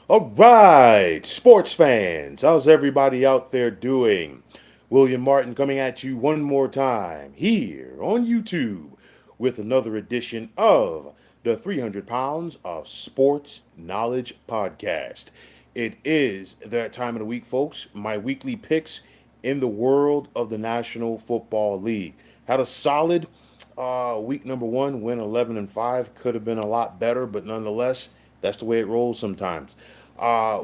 All right, sports fans, how's everybody out there doing? William Martin coming at you one more time here on YouTube with another edition of the 300 Pounds of Sports Knowledge Podcast. It is that time of the week, folks. My weekly picks in the world of the National Football League. Had a solid week number one, win 11-5. Could have been a lot better, but nonetheless, that's the way it rolls sometimes.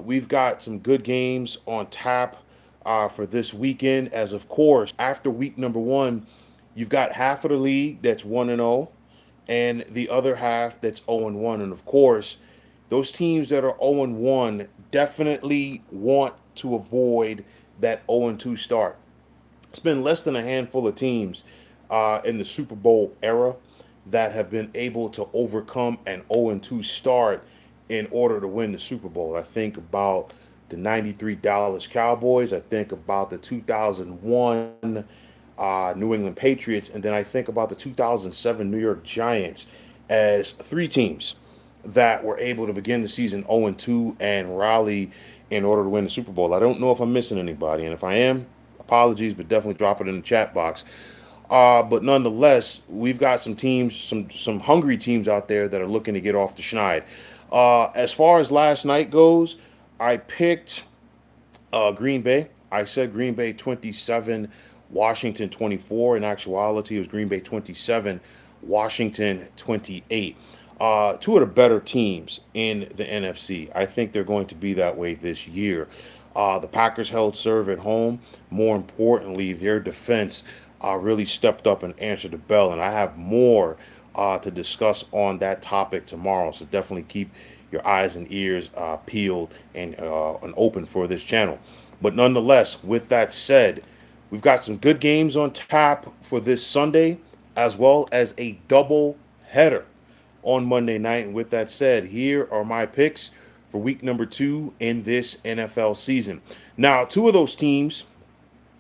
We've got some good games on tap for this weekend, as of course, after week number one, you've got half of the league that's 1 and 0, and the other half that's 0 and 1. And of course, those teams that are 0 and 1 definitely want to avoid that 0 and 2 start. It's been less than a handful of teams in the Super Bowl era that have been able to overcome an 0 and 2 start in order to win the Super Bowl. I think about the 93 Dallas Cowboys, I think about the 2001 New England Patriots, and then I think about the 2007 New York Giants as three teams that were able to begin the season 0 and 2 and rally in order to win the Super Bowl. I don't know if I'm missing anybody, and if I am, apologies, but definitely drop it in the chat box. But nonetheless, we've got some teams, some hungry teams out there that are looking to get off the schneid. As far as last night goes, I picked Green Bay. I said Green Bay 27, Washington 24. In actuality, it was Green Bay 27, Washington 28. Two of the better teams in the NFC. I think they're going to be that way this year. The Packers held serve at home. More importantly, their defense really stepped up and answered the bell. And I have more to discuss on that topic tomorrow. So definitely keep your eyes and ears peeled and open for this channel. But nonetheless, with that said, we've got some good games on tap for this Sunday, as well as a double header on Monday night. And with that said, here are my picks for week number two in this NFL season. Now, two of those teams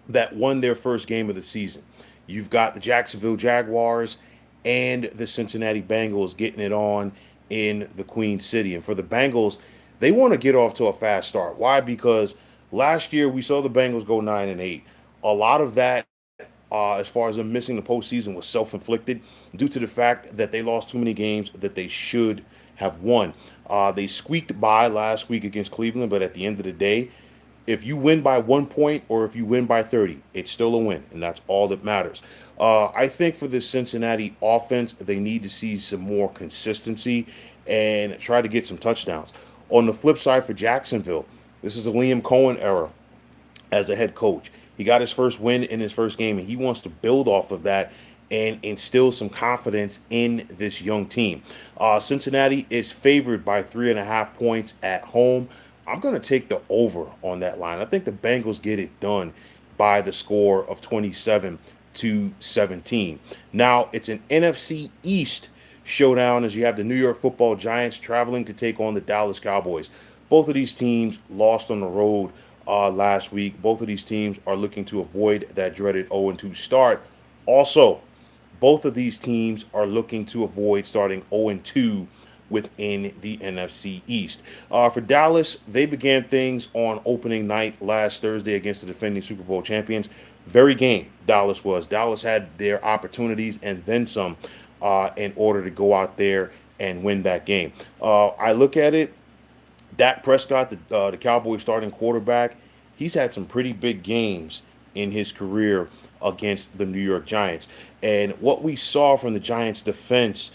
that won their first game of the season. You've got the Jacksonville Jaguars and the Cincinnati Bengals getting it on in the Queen City. And for the Bengals, they want to get off to a fast start. Why? Because last year we saw the Bengals go 9-8. A lot of that, as far as them missing the postseason, was self-inflicted due to the fact that they lost too many games that they should have won. They squeaked by last week against Cleveland, but at the end of the day, if you win by 1 point or if you win by 30, it's still a win, and that's all that matters. I think for the Cincinnati offense, they need to see some more consistency and try to get some touchdowns. On the flip side for Jacksonville, this is a Liam Cohen era as the head coach. He got his first win in his first game, and he wants to build off of that and instill some confidence in this young team. Cincinnati is favored by 3.5 points at home. I'm going to take the over on that line. I think the Bengals get it done by the score of 27-17. Now, it's an NFC East showdown as you have the New York Football Giants traveling to take on the Dallas Cowboys. Both of these teams lost on the road last week. Both of these teams are looking to avoid that dreaded 0-2 start. Also, both of these teams are looking to avoid starting 0-2 within the NFC East. For Dallas, they began things on opening night last Thursday against the defending Super Bowl champions. Very game, Dallas was. Dallas had their opportunities and then some in order to go out there and win that game. I look at it, Dak Prescott, the Cowboys starting quarterback, he's had some pretty big games in his career against the New York Giants. And what we saw from the Giants defense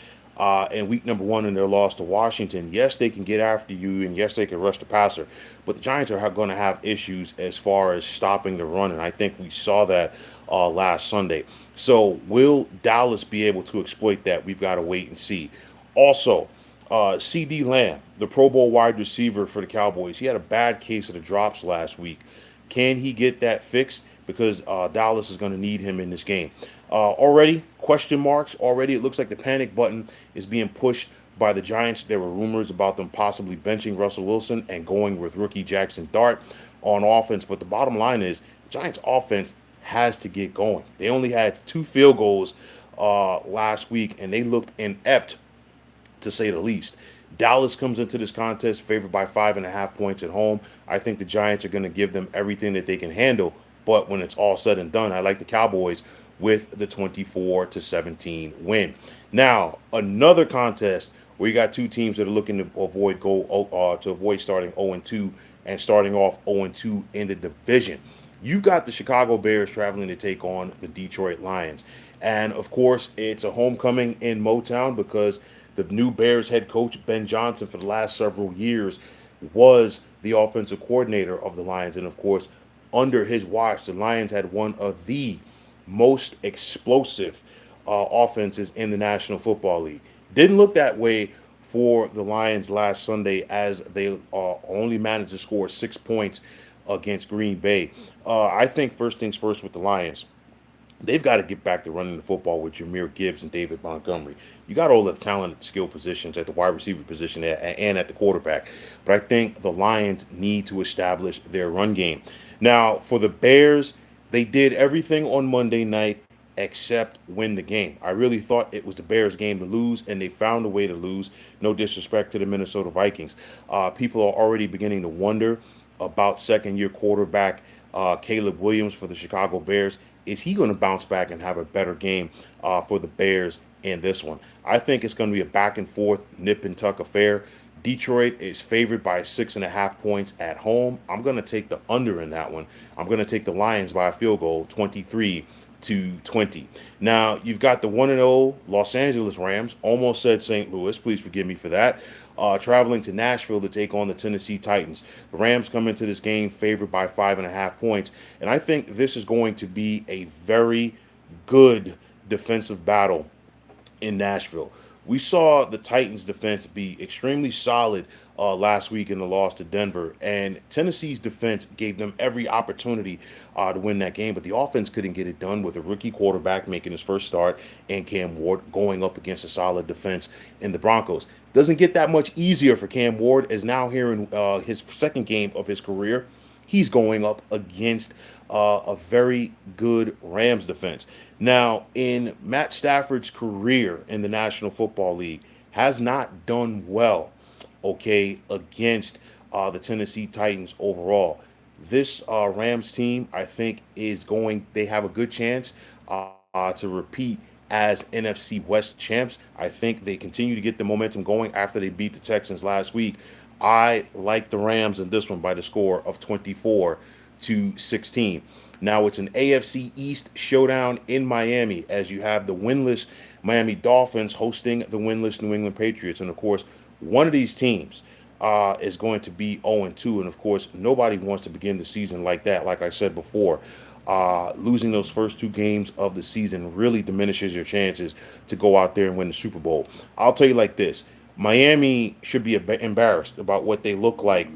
in week number one in their loss to Washington, yes, they can get after you, and yes, they can rush the passer, but the Giants are going to have issues as far as stopping the run, and I think we saw that last Sunday. So will Dallas be able to exploit that? We've got to wait and see. Also, C.D. Lamb, the Pro Bowl wide receiver for the Cowboys, he had a bad case of the drops last week. Can he get that fixed? Because Dallas is going to need him in this game. Already, question marks. Already, it looks like the panic button is being pushed by the Giants. There were rumors about them possibly benching Russell Wilson and going with rookie Jackson Dart on offense. But the bottom line is, Giants offense has to get going. They only had 2 field goals last week, and they looked inept, to say the least. Dallas comes into this contest favored by 5.5 points at home. I think the Giants are going to give them everything that they can handle. But when it's all said and done, I like the Cowboys with the 24-17 win. Now, another contest where you got two teams that are looking to avoid starting 0-2 and starting off 0-2 in the division. You've got the Chicago Bears traveling to take on the Detroit Lions. And of course, it's a homecoming in Motown because the new Bears head coach, Ben Johnson, for the last several years was the offensive coordinator of the Lions. And of course, under his watch, the Lions had one of the most explosive offenses in the National Football League. Didn't look that way for the Lions last Sunday as they only managed to score 6 points against Green Bay. I think first things first with the Lions, they've got to get back to running the football with Jameer Gibbs and David Montgomery. You got all the talent at the skill positions at the wide receiver position and at the quarterback. But I think the Lions need to establish their run game. Now, for the Bears, they did everything on Monday night except win the game. I really thought it was the Bears' game to lose, and they found a way to lose. No disrespect to the Minnesota Vikings. People are already beginning to wonder about second-year quarterback Caleb Williams for the Chicago Bears. Is he going to bounce back and have a better game for the Bears in this one? I think it's going to be a back and forth, nip and tuck affair. Detroit is favored by 6.5 points at home. I'm going to take the under in that one. I'm going to take the Lions by a field goal, 23-20. Now, you've got the 1-0 Los Angeles Rams, almost said St. Louis. Please forgive me for that. Traveling to Nashville to take on the Tennessee Titans. The Rams come into this game favored by 5.5 points. And I think this is going to be a very good defensive battle in Nashville. We saw the Titans' defense be extremely solid last week in the loss to Denver, and Tennessee's defense gave them every opportunity to win that game, but the offense couldn't get it done with a rookie quarterback making his first start and Cam Ward going up against a solid defense in the Broncos. Doesn't get that much easier for Cam Ward, as now here in his second game of his career, he's going up against a very good Rams defense. Now, in Matt Stafford's career in the National Football League, has not done well, okay, against the Tennessee Titans overall. This Rams team, I think, they have a good chance to repeat as NFC West champs. I think they continue to get the momentum going after they beat the Texans last week. I like the Rams in this one by the score of 24-16. Now it's an AFC East showdown in Miami as you have the winless Miami Dolphins hosting the winless New England Patriots. And of course, one of these teams is going to be 0-2. And of course, nobody wants to begin the season like that. Like I said before, losing those first two games of the season really diminishes your chances to go out there and win the Super Bowl. I'll tell you like this. Miami should be embarrassed about what they look like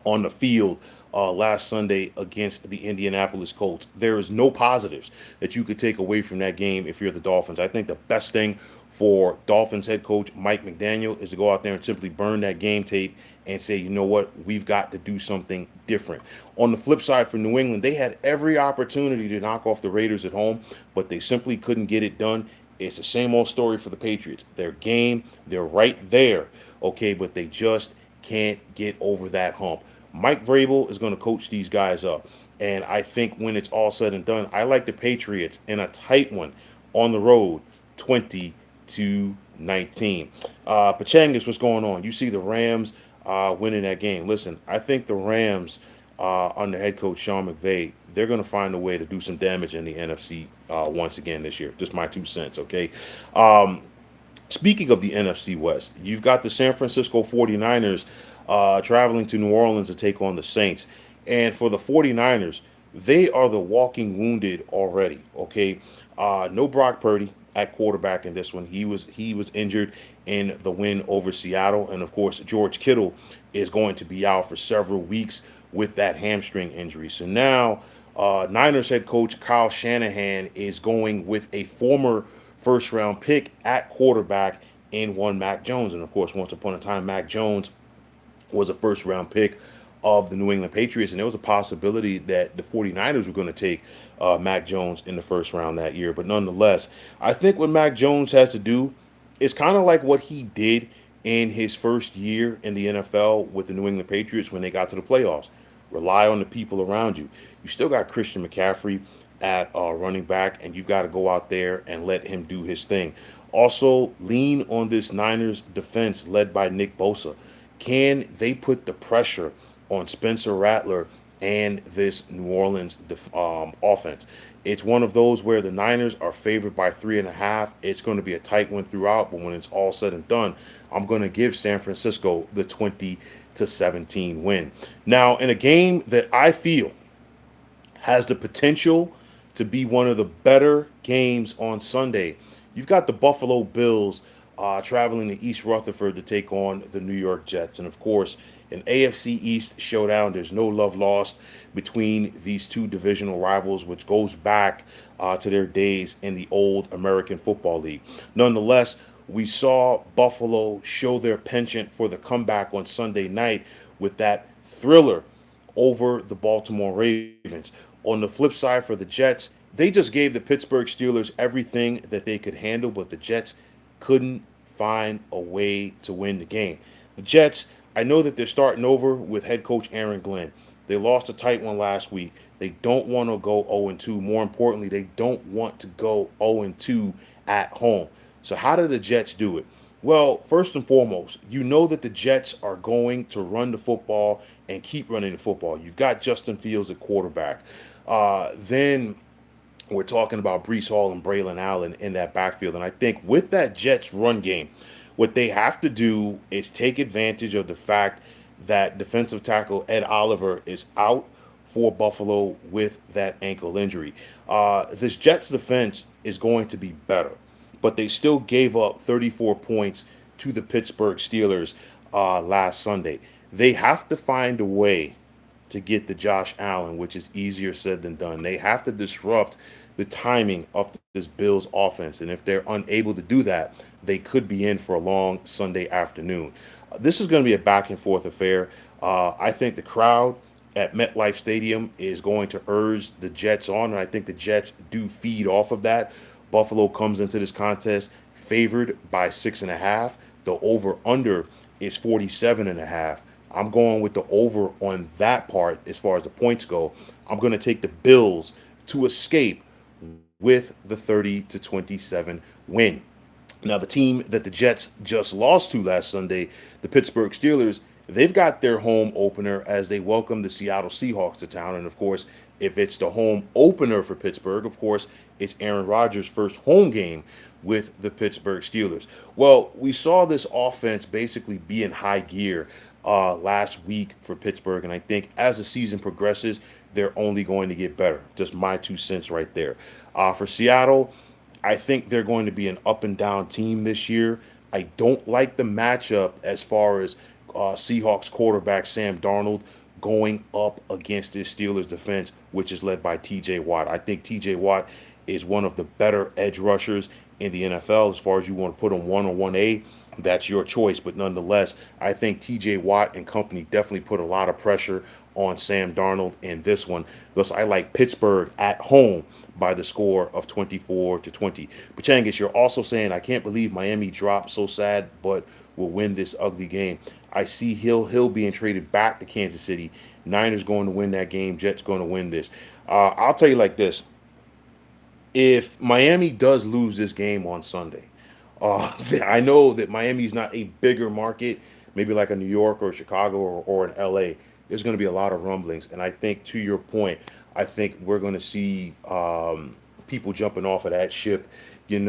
on the field last Sunday against the Indianapolis Colts. There is no positives that you could take away from that game if you're the Dolphins. I think the best thing for Dolphins head coach Mike McDaniel is to go out there and simply burn that game tape and say, you know what, we've got to do something different. On the flip side for New England, they had every opportunity to knock off the Raiders at home, but they simply couldn't get it done. It's the same old story for the Patriots. Their game, they're right there, okay, but they just can't get over that hump. Mike Vrabel is going to coach these guys up. And I think when it's all said and done, I like the Patriots in a tight one on the road, 20-19. Pachangas, what's going on? You see the Rams winning that game. Listen, I think the Rams, under head coach Sean McVay, they're going to find a way to do some damage in the NFC once again this year. Just my 2 cents, okay? Speaking of the NFC West, you've got the San Francisco 49ers traveling to New Orleans to take on the Saints. And for the 49ers, they are the walking wounded already, okay? No Brock Purdy at quarterback in this one. He was injured in the win over Seattle. And, of course, George Kittle is going to be out for several weeks with that hamstring injury. So now Niners head coach Kyle Shanahan is going with a former first-round pick at quarterback in one Mac Jones. And, of course, once upon a time, Mac Jones was a first-round pick of the New England Patriots, and there was a possibility that the 49ers were going to take Mac Jones in the first round that year. But nonetheless, I think what Mac Jones has to do is kind of like what he did in his first year in the NFL with the New England Patriots when they got to the playoffs. Rely on the people around you. You still got Christian McCaffrey at running back, and you've got to go out there and let him do his thing. Also, lean on this Niners defense led by Nick Bosa. Can they put the pressure on Spencer Rattler and this New Orleans offense? It's one of those where the Niners are favored by 3.5. It's going to be a tight one throughout, but when it's all said and done, I'm going to give San Francisco the 20-17 win. Now, in a game that I feel has the potential to be one of the better games on Sunday. You've got the Buffalo Bills traveling to East Rutherford to take on the New York Jets. And of course, an AFC East showdown. There's no love lost between these two divisional rivals, which goes back to their days in the old American Football League. Nonetheless, we saw Buffalo show their penchant for the comeback on Sunday night with that thriller over the Baltimore Ravens. On the flip side for the Jets, they just gave the Pittsburgh Steelers everything that they could handle, but the Jets couldn't find a way to win the game. The Jets, I know that they're starting over with head coach Aaron Glenn. They lost a tight one last week. They don't want to go 0-2. More importantly, they don't want to go 0-2 at home. So how did the Jets do it? Well, first and foremost, you know that the Jets are going to run the football and keep running the football. You've got Justin Fields at quarterback. Then we're talking about Brees Hall and Braylon Allen in that backfield. And I think with that Jets run game, what they have to do is take advantage of the fact that defensive tackle Ed Oliver is out for Buffalo with that ankle injury. This Jets defense is going to be better, but they still gave up 34 points to the Pittsburgh Steelers last Sunday. They have to find a way to get to Josh Allen, which is easier said than done. They have to disrupt the timing of this Bills offense. And if they're unable to do that, they could be in for a long Sunday afternoon. This is going to be a back and forth affair. I think the crowd at MetLife Stadium is going to urge the Jets on, and I think the Jets do feed off of that. Buffalo comes into this contest favored by 6.5. The over under is 47.5. I'm going with the over on that part as far as the points go. I'm going to take the Bills to escape with the 30-27 win. Now, the team that the Jets just lost to last Sunday, the Pittsburgh Steelers, they've got their home opener as they welcome the Seattle Seahawks to town. And of course, if it's the home opener for Pittsburgh, of course, it's Aaron Rodgers' first home game with the Pittsburgh Steelers. Well, we saw this offense basically be in high gear last week for Pittsburgh. And I think as the season progresses, they're only going to get better. Just my 2 cents right there. For Seattle, I think they're going to be an up and down team this year. I don't like the matchup as far as Seahawks quarterback Sam Darnold going up against this Steelers defense, which is led by TJ Watt. I think TJ Watt is one of the better edge rushers in the NFL. As far as you want to put him 1 or 1A, that's your choice. But nonetheless, I think TJ Watt and company definitely put a lot of pressure on Sam Darnold in this one. Thus, I like Pittsburgh at home by the score of 24-20. Pachangas, you're also saying, I can't believe Miami dropped, so sad, but will win this ugly game. I see Hill being traded back to Kansas City. Niners going to win that game. Jets going to win this. I'll tell you like this. If Miami does lose this game on Sunday, I know that Miami's not a bigger market, maybe like a New York or Chicago or an LA. There's going to be a lot of rumblings. And I think, to your point, I think we're going to see people jumping off of that ship, in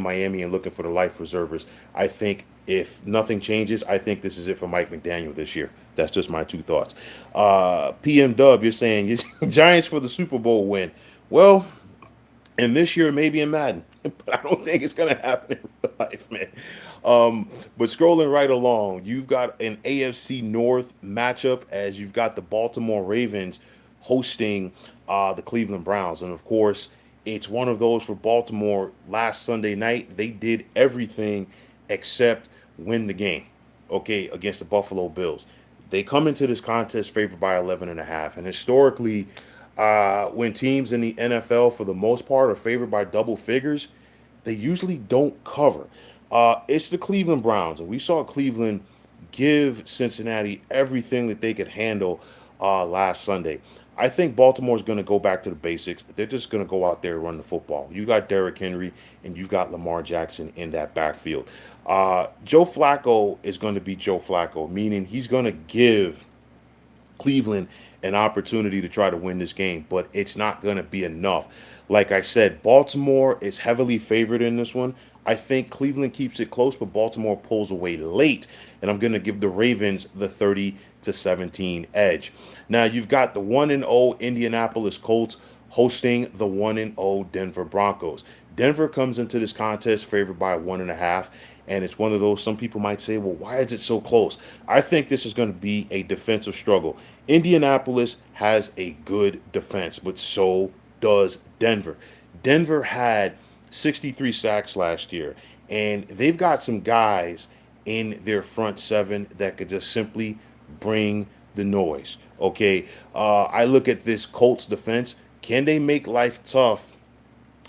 Miami and looking for the life preservers. I think if nothing changes, I think this is it for Mike McDaniel this year. That's just my 2 thoughts. PM Dub, you're saying Giants for the Super Bowl win. Well, and this year maybe in Madden, but I don't think it's going to happen in real life, man. But scrolling right along, you've got an AFC North matchup as you've got the Baltimore Ravens hosting the Cleveland Browns. And of course, it's one of those for Baltimore last Sunday night. They did everything except win the game, okay, against the Buffalo Bills. They come into this contest favored by 11.5. And historically, when teams in the NFL, for the most part, are favored by double figures, they usually don't cover. It's the Cleveland Browns, and we saw Cleveland give Cincinnati everything that they could handle last Sunday. I think Baltimore's going to go back to the basics. They're just going to go out there and run the football. You got Derrick Henry and you got Lamar Jackson in that backfield. Joe Flacco is going to be Joe Flacco, meaning he's going to give Cleveland an opportunity to try to win this game, but it's not going to be enough. Like I said, Baltimore is heavily favored in this one. I think Cleveland keeps it close, but Baltimore pulls away late, and I'm going to give the Ravens the 30-17 edge. Now you've got the 1-0 Indianapolis Colts hosting the 1-0 Denver Broncos. Denver comes into this contest favored by 1.5, and it's one of those. Some people might say, "Well, why is it so close?" I think this is going to be a defensive struggle. Indianapolis has a good defense, but so does Denver. Denver had 63 sacks last year, and they've got some guys in their front seven that could just simply bring the noise. Okay, I look at this Colts defense. Can they make life tough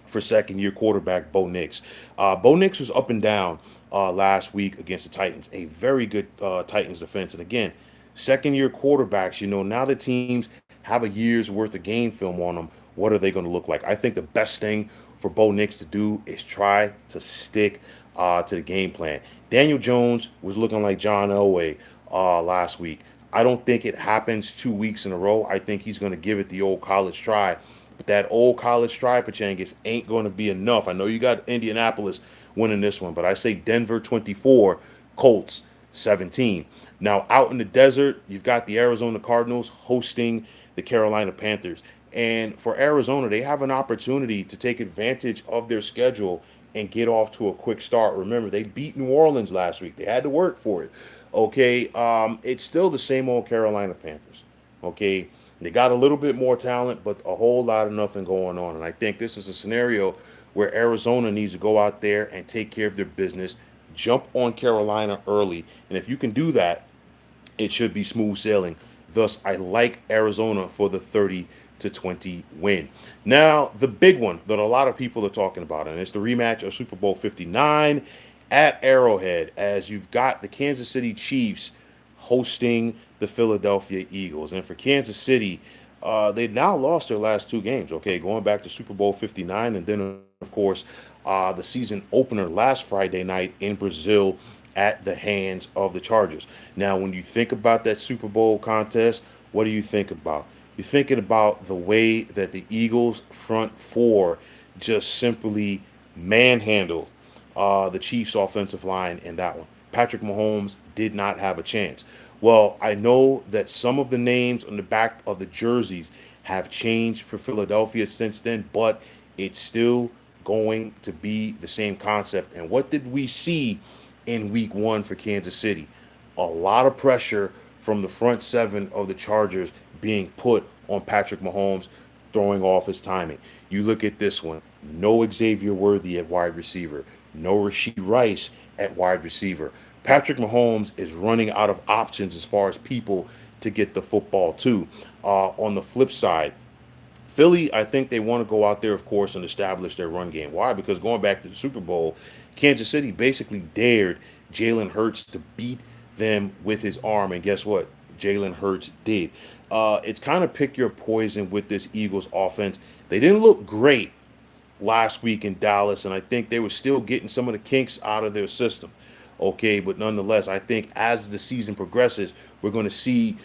for second year quarterback Bo Nix? Bo Nix was up and down last week against the Titans, a very good Titans defense. And again, second year quarterbacks, now the teams have a year's worth of game film on them. What are they going to look like? I think the best thing for Bo Nix to do is try to stick to the game plan. Daniel Jones was looking like John Elway last week. I don't think it happens 2 weeks in a row. I think he's going to give it the old college try. But that old college try, Pachangas, ain't going to be enough. I know you got Indianapolis winning this one, but I say Denver 24, Colts 17. Now, out in the desert, you've got the Arizona Cardinals hosting the Carolina Panthers. And for Arizona, they have an opportunity to take advantage of their schedule and get off to a quick start. Remember, they beat New Orleans last week. They had to work for it. Okay, it's still the same old Carolina Panthers. Okay, they got a little bit more talent, but a whole lot of nothing going on. And I think this is a scenario where Arizona needs to go out there and take care of their business, jump on Carolina early. And if you can do that, it should be smooth sailing. Thus, I like Arizona for the 30-20 win. Now, the big one that a lot of people are talking about, and it's the rematch of Super Bowl 59 at Arrowhead, as you've got the Kansas City Chiefs hosting the Philadelphia Eagles. And for Kansas City, they've now lost their last two games, okay, going back to Super Bowl 59, and then, of course, the season opener last Friday night in Brazil at the hands of the Chargers. Now, when you think about that Super Bowl contest, what do you think about? You're thinking about the way that the Eagles front four just simply manhandled the Chiefs' offensive line in that one. Patrick Mahomes did not have a chance. Well, I know that some of the names on the back of the jerseys have changed for Philadelphia since then, but it's still going to be the same concept. And what did we see in week one for Kansas City? A lot of pressure from the front seven of the Chargers being put on Patrick Mahomes, throwing off his timing. You look at this one, no Xavier Worthy at wide receiver, no Rashee Rice at wide receiver. Patrick Mahomes is running out of options as far as people to get the football to. On the flip side, Philly, I think they want to go out there, of course, and establish their run game. Why? Because going back to the Super Bowl, Kansas City basically dared Jalen Hurts to beat them with his arm. And guess what? Jalen Hurts did. It's kind of pick your poison with this Eagles offense. They didn't look great last week in Dallas, and I think they were still getting some of the kinks out of their system. Okay, but nonetheless, I think as the season progresses, we're going to see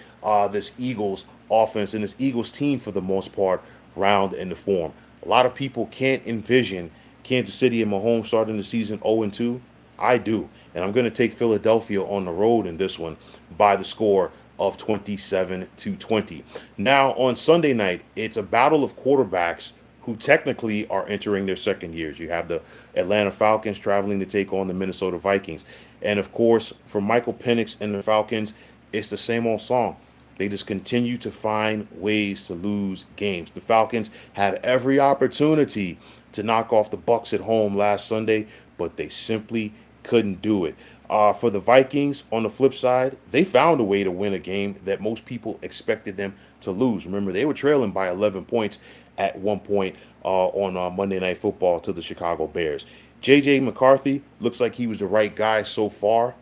this Eagles offense and this Eagles team, for the most part, round into form. A lot of people can't envision Kansas City and Mahomes starting the season 0-2. I do, and I'm going to take Philadelphia on the road in this one by the score of 27-20. Now on Sunday night, it's a battle of quarterbacks who technically are entering their second years. You have the Atlanta Falcons traveling to take on the Minnesota Vikings. And of course, for Michael Penix and the Falcons, it's the same old song. They just continue to find ways to lose games. The Falcons had every opportunity to knock off the Bucks at home last Sunday, but they simply couldn't do it. For the Vikings, on the flip side, they found a way to win a game that most people expected them to lose. Remember, they were trailing by 11 points at one point on Monday Night Football to the Chicago Bears. J.J. McCarthy looks like he was the right guy so far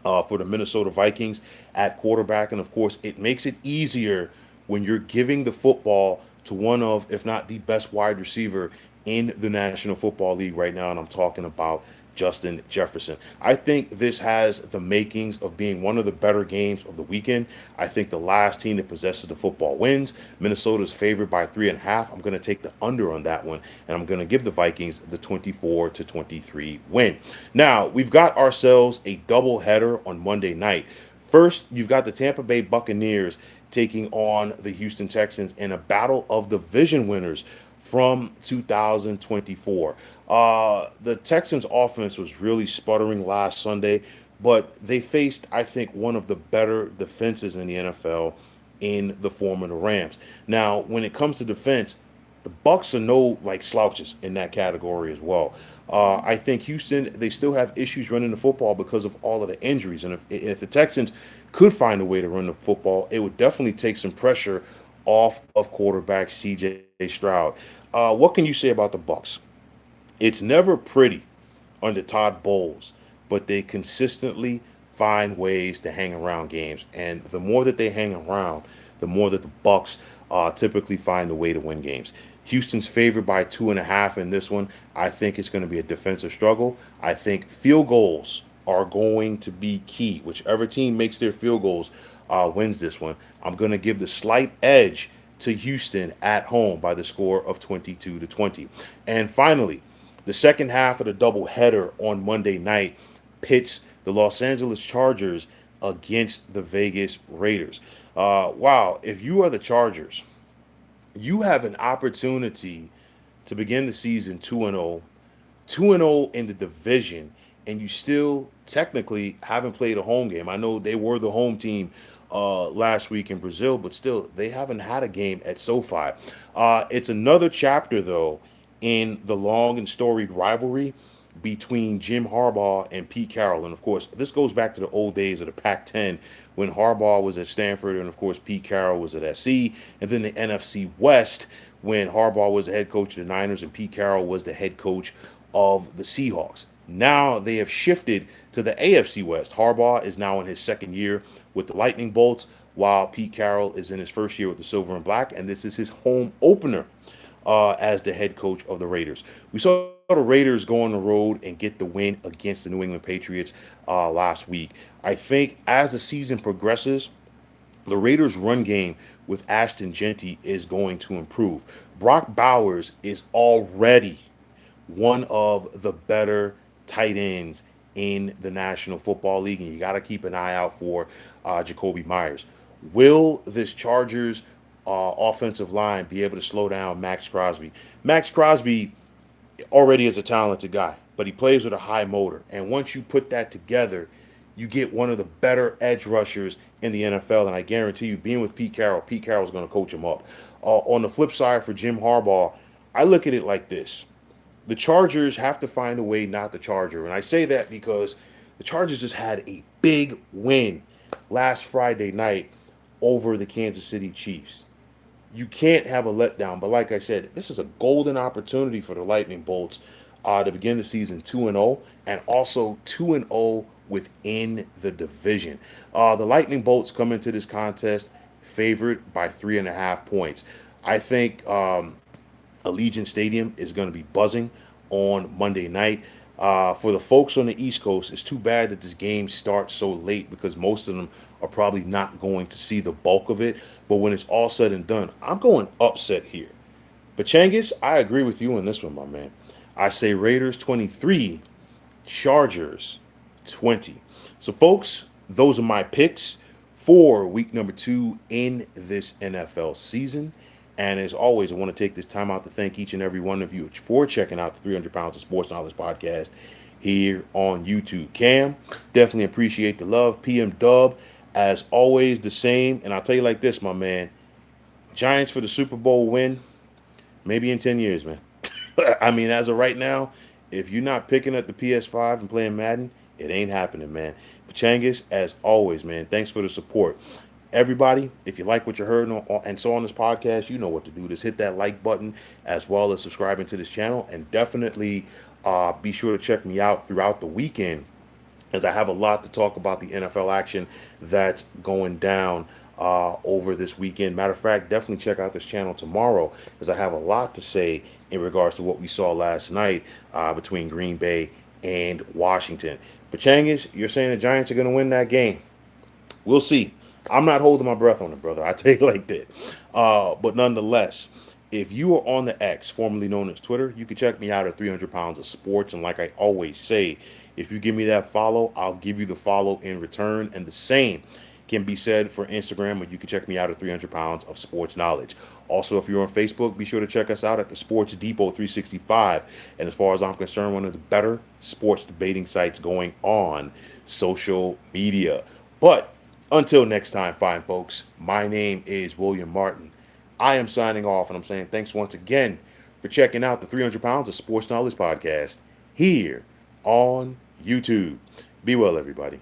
for the Minnesota Vikings at quarterback. And of course, it makes it easier when you're giving the football to one of, if not the best wide receiver in the National Football League right now. And I'm talking about Justin Jefferson. I think this has the makings of being one of the better games of the weekend. I think the last team that possesses the football wins. Minnesota is favored by 3.5. I'm going to take the under on that one, and I'm going to give the Vikings the 24-23 win. Now we've got ourselves a double header on Monday night. First, you've got the Tampa Bay Buccaneers taking on the Houston Texans in a battle of division winners from 2024. The Texans' offense was really sputtering last Sunday, but they faced, I think, one of the better defenses in the NFL in the form of the Rams. Now, when it comes to defense, the Bucks are no like slouches in that category as well. I think Houston, they still have issues running the football because of all of the injuries, and if the Texans could find a way to run the football, it would definitely take some pressure off of quarterback C.J. Stroud. What can you say about the Bucks? It's never pretty under Todd Bowles, but they consistently find ways to hang around games. And the more that they hang around, the more that the Bucks typically find a way to win games. Houston's favored by 2.5 in this one. I think it's going to be a defensive struggle. I think field goals are going to be key. Whichever team makes their field goals wins this one. I'm going to give the slight edge to Houston at home by the score of 22-20. And finally, the second half of the doubleheader on Monday night pits the Los Angeles Chargers against the Vegas Raiders. Wow, if you are the Chargers, you have an opportunity to begin the season 2-0, 2-0 in the division, and you still technically haven't played a home game. I know they were the home team last week in Brazil, but still, they haven't had a game at SoFi. It's another chapter, though, in the long and storied rivalry between Jim Harbaugh and Pete Carroll. And of course, this goes back to the old days of the Pac 10 when Harbaugh was at Stanford and, of course, Pete Carroll was at SC. And then the NFC West when Harbaugh was the head coach of the Niners and Pete Carroll was the head coach of the Seahawks. Now they have shifted to the AFC West. Harbaugh is now in his second year with the Lightning Bolts, while Pete Carroll is in his first year with the Silver and Black, and this is his home opener as the head coach of the Raiders. We saw the Raiders go on the road and get the win against the New England Patriots last week. I think as the season progresses, the Raiders' run game with Ashton Genty is going to improve. Brock Bowers is already one of the better tight ends in the National Football League, and you got to keep an eye out for Jacoby Myers. Will this Chargers offensive line be able to slow down Max Crosby? Max Crosby already is a talented guy, but he plays with a high motor. And once you put that together, you get one of the better edge rushers in the NFL. And I guarantee you, being with Pete Carroll's going to coach him up. On the flip side for Jim Harbaugh, I look at it like this. The Chargers have to find a way not to charger. And I say that because the Chargers just had a big win last Friday night over the Kansas City Chiefs. You can't have a letdown. But like I said, this is a golden opportunity for the Lightning Bolts to begin the season 2-0 and also 2-0 within the division. The Lightning Bolts come into this contest favored by 3.5 points. I think Allegiant Stadium is going to be buzzing on Monday night. For the folks on the East Coast, it's too bad that this game starts so late because most of them are probably not going to see the bulk of it. But when it's all said and done, I'm going upset here. But Changus, I agree with you on this one, my man. I say Raiders 23, Chargers 20. So, folks, those are my picks for week number 2 in this NFL season. And as always, I want to take this time out to thank each and every one of you for checking out the 300 Pounds of Sports Knowledge podcast here on YouTube. Cam, definitely appreciate the love. PM Dub, as always, the same. And I'll tell you like this, my man. Giants for the Super Bowl win, maybe in 10 years, man. I mean, as of right now, if you're not picking up the PS5 and playing Madden, it ain't happening, man. But Changus, as always, man, thanks for the support. Everybody, if you like what you heard and saw on this podcast, you know what to do. Just hit that like button as well as subscribing to this channel. And definitely Be sure to check me out throughout the weekend as I have a lot to talk about the NFL action that's going down over this weekend. Matter of fact, definitely check out this channel tomorrow as I have a lot to say in regards to what we saw last night between Green Bay and Washington. But Changus, you're saying the Giants are going to win that game. We'll see. I'm not holding my breath on it, brother. I tell you like that. But nonetheless, if you are on the X, formerly known as Twitter, you can check me out at 300 Pounds of Sports. And like I always say, if you give me that follow, I'll give you the follow in return. And the same can be said for Instagram, where you can check me out at 300 Pounds of Sports Knowledge. Also, if you're on Facebook, be sure to check us out at the Sports Depot 365. And as far as I'm concerned, one of the better sports debating sites going on social media. But until next time, fine folks, my name is William Martin. I am signing off, and I'm saying thanks once again for checking out the 300 Pounds of Sports Knowledge podcast here on YouTube. Be well, everybody.